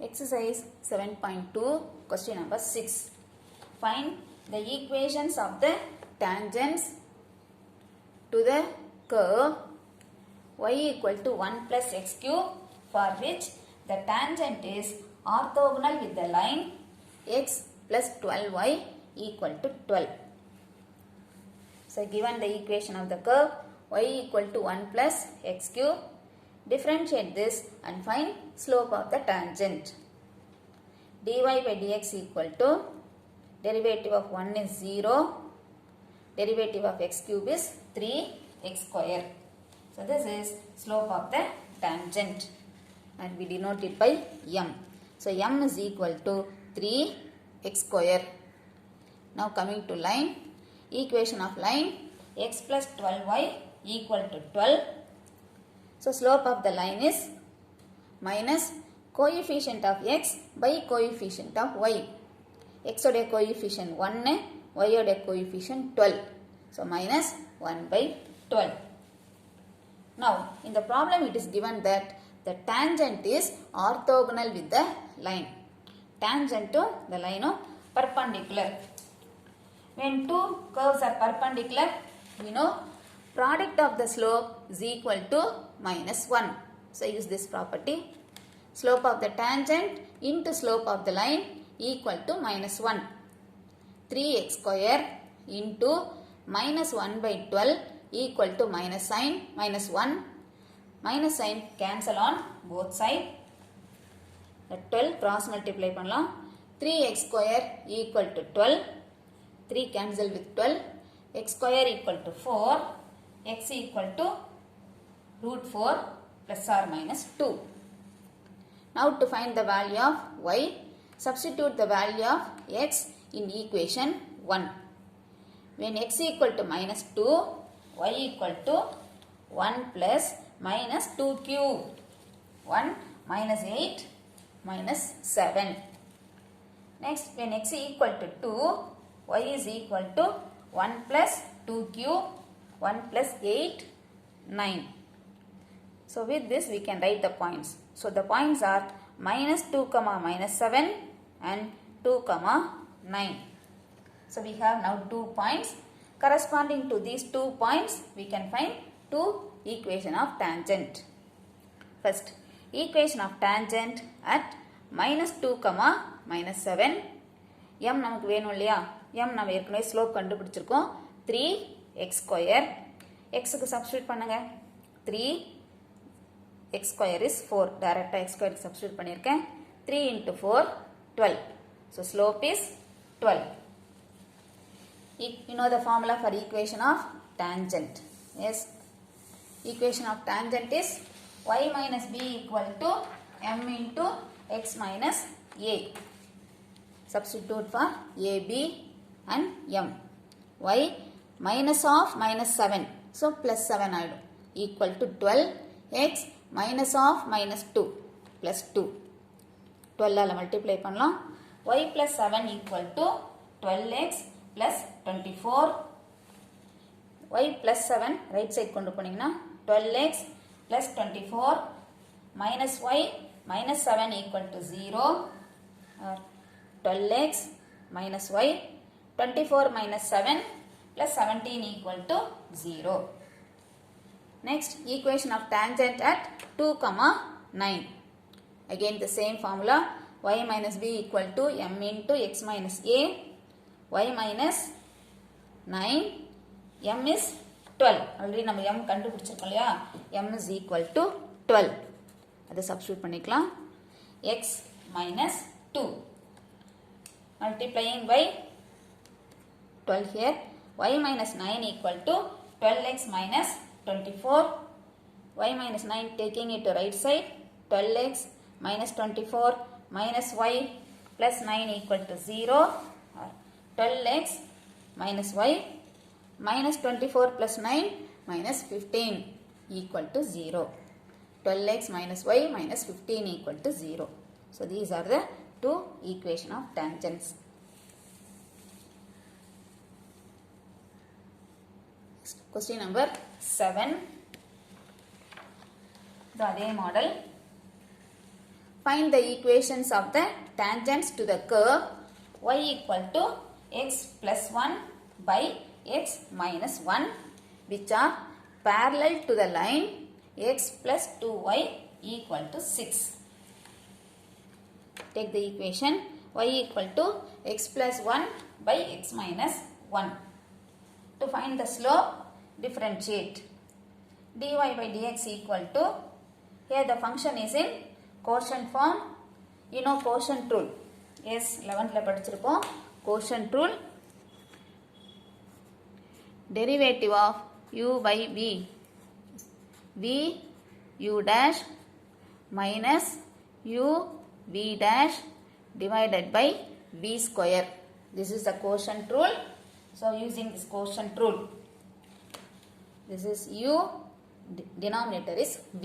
Exercise 7.2, question number 6. Find the equations of the tangents to the curve y equal to 1 plus x cube for which the tangent is orthogonal with the line x plus 12y equal to 12. So, given the equation of the curve y equal to 1 plus x cube, differentiate this and find slope of the tangent. dy by dx equal to derivative of 1 is 0, derivative of x cube is 3x square. So, this is slope of the tangent and we denote it by m. So, m is equal to 3x square. Now, coming to line, equation of line x plus 12y equal to 12. So, slope of the line is minus coefficient of x by coefficient of y. X oda coefficient 1, y oda coefficient 12. So, minus 1 by 12. Now, in the problem it is given that the tangent is orthogonal with the line. Tangent to the line of perpendicular. When two curves are perpendicular, we know product of the slope is equal to minus 1. So, use this property. Slope of the tangent into slope of the line equal to minus 1. 3x square into minus 1 by 12 equal to minus sign minus 1. Minus sign cancel on both sides. The 12 cross multiply பண்ணலாம். 3x square equal to 12. 3 cancel with 12. X square equal to 4. X equal to root 4 plus or minus 2. Now to find the value of y, substitute the value of x in equation 1. When x equal to minus 2, y equal to 1 plus minus 2 cube. 1 minus 8 minus 7. Next, when x equal to 2, y is equal to 1 plus 2 cube, 1 plus 8, 9. So, with this we can write the points. So, the points are minus 2 comma minus 7 and 2 comma 9. So, we have now 2 points. Corresponding to these 2 points, we can find 2 equation of tangent. First, equation of tangent at minus 2 comma minus 7. M நமக்கு வேணும் இல்லையா? M நம்ம ஏற்கனவே slope கண்டுபிடிச்சிருக்கோம் 3x square. X க்கு substitute பண்ணுங்க. 3x square is 4. டைரக்டா x square substitute பண்ணியிருக்கேன். 3 into 4, 12. So, slope is 12. You know the formula for equation of tangent. Yes. Equation of tangent is y minus b equal to m into x minus a. Substitute for a, b and m. Y minus of minus 7. So, plus 7 added equal to 12. X minus of minus 2 plus 2. 12 ala multiply பண்ணலாம். Y plus 7 equal to 12x plus 24. Y plus 7 right side கொண்டு போனீங்கன்னா 12x plus 24 minus y minus 7 equal to 0 or 12x minus y 24 minus 7 plus 17 equal to 0. Next, equation of tangent at 2 comma 9. Again the same formula, y minus b equal to m into x minus a, y minus 9, m is 12. Already நம்ம m கண்டுபிடிச்சிருக்கோம் இல்லையா? m is equal to 12. அதை substitute பண்ணிக்கலாம். x minus 2. Multiplying by 12 here. Y minus 9 equal to 12x minus 24. Y minus 9 taking it to right side. 12x minus 24 minus y plus 9 equal to 0. Or 12x minus y minus 24 plus 9 minus 15 equal to 0. 12x minus y minus 15 equal to 0. So, these are the 2 equation of tangents. Question number 7. The other model. find the equations of the tangents to the curve y equal to x plus 1 by x minus 1 which are parallel to the line x plus 2y equal to 6. Take the equation y equal to x plus 1 by x minus 1. To find the slope, differentiate. dy by dx equal to, here the function is in quotient form. You know quotient rule. Yes, 11th la படிச்சிருப்போம். Quotient rule. Derivative of u by v. v u dash minus u v dash divided by v square. This is the quotient rule. So using this quotient rule, this is u, denominator is v.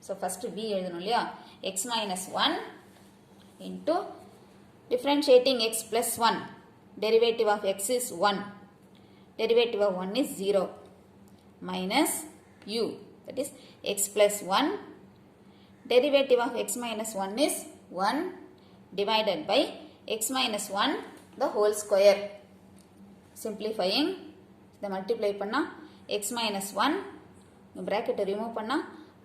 So first v எழுதணும் இல்லையா, x minus 1 into differentiating x plus 1. Derivative of x is 1. Derivative of 1 is 0. Minus u, that is x plus 1. Derivative of x minus 1 is 1 divided by x minus 1 the whole square. Simplifying, the multiply panna x minus 1, bracket remove panna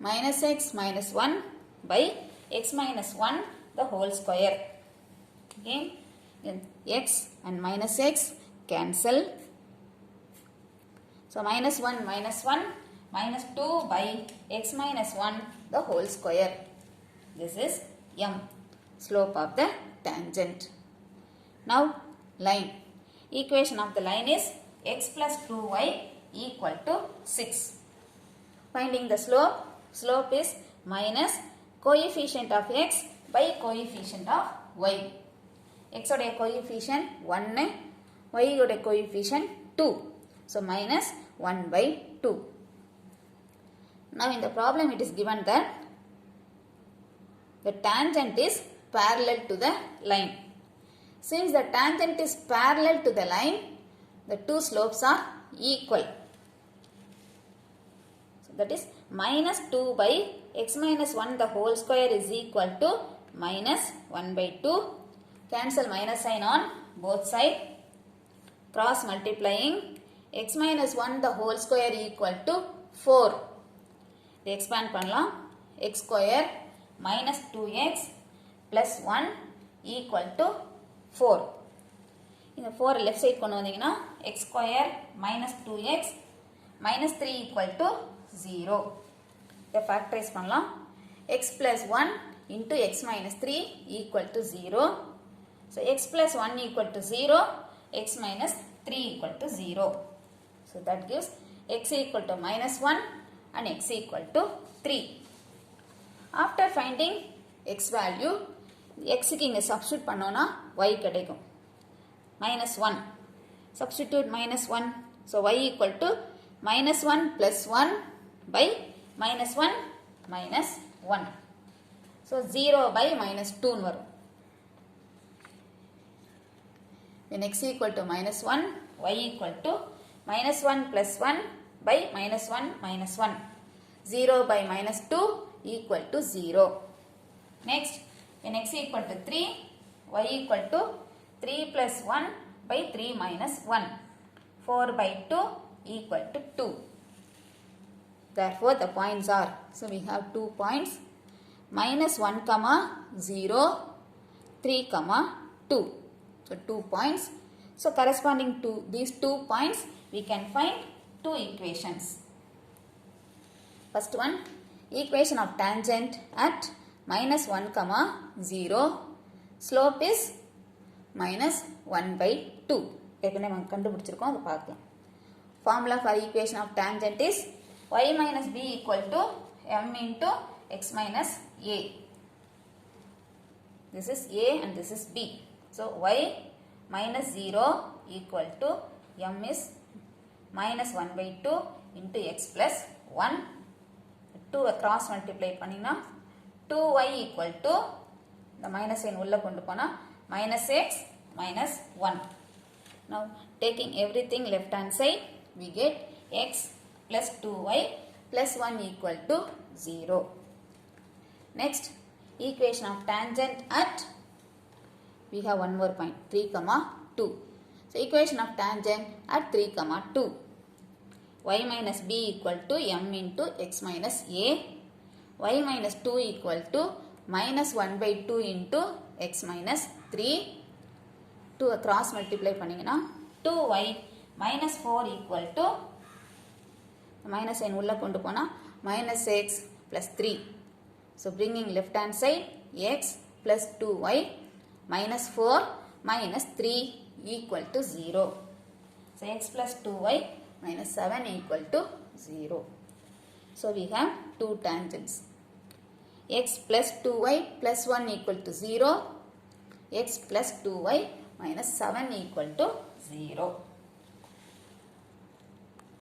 minus x minus 1 by x minus 1 the whole square. Okay, then x and minus x cancel. So minus 1 minus 2 by x minus 1 the whole square. This is m, slope of the tangent. Now line. Equation of the line is x plus 2y equal to 6. Finding the slope. Slope is minus coefficient of x by coefficient of y. X oda coefficient 1, y oda coefficient 2. So minus 1 by 2. Now in the problem it is given that the tangent is parallel to the line. Since the tangent is parallel to the line, the two slopes are equal. So that is minus 2 by x minus 1 the whole square is equal to minus 1 by 2. Cancel minus sign on both sides. Cross multiplying, x minus 1 the whole square equal to 4. They expand பண்ணலாம். X square minus 2x plus 1 equal to 4. இந்த 4 left side கொண்டு வந்தீங்கன்னா x square minus 2x minus 3 equal to 0. இதை factorize பண்ணலாம். x plus 1 into x minus 3 equal to 0. So x plus 1 equal to 0, x minus 3 equal to 0. So that gives x equal to minus 1 and x equal to 3. After finding x value, x க்கு இங்க substitute பண்ணோம்னா y கிடைக்கும். Minus 1. Substitute minus 1. So y equal to minus 1 plus 1 by minus 1 minus 1. So 0 by minus 2 வரும். When x equal to minus 1, y equal to minus 1 plus 1 by minus 1 minus 1. 0 by minus 2 equal to 0. Next, when x equal to 3, y equal to 3 plus 1 by 3 minus 1. 4 by 2 equal to 2. Therefore, the points are, so we have 2 points, minus 1 comma 0, 3 comma 2. So 2 points. So corresponding to these 2 points, we can find 2 equations. First one, equation of tangent at minus 1 comma 0. Slope is minus 1 by 2. Formula for equation of tangent is y minus b equal to m into x minus a. This is a and this is b. So y minus 0 equal to m is minus 1 by 2 into x plus 1. 2 cross multiply பண்ணீங்கன்னா 2y equal to the minus sign உள்ள கொண்டு போனா minus x minus 1. Now taking everything left hand side, we get x plus 2y plus 1 equal to 0. Next, equation of tangent at, we have one more point, 3 comma 2. So equation of tangent at 3 comma 2. Y minus b equal to m into x minus a. Y minus 2 equal to minus 1 by 2 into x minus 3. 2 cross multiply பண்ணிங்கனா 2y minus 4 equal to minus n உள்ள கொண்டு போனா minus x plus 3. So bringing left hand side x plus 2y minus 4 minus 3 equal to 0. So x plus 2y minus 7 equal to 0. So we have two tangents. X plus 2y plus 1 equal to 0. X plus 2y minus 7 equal to 0.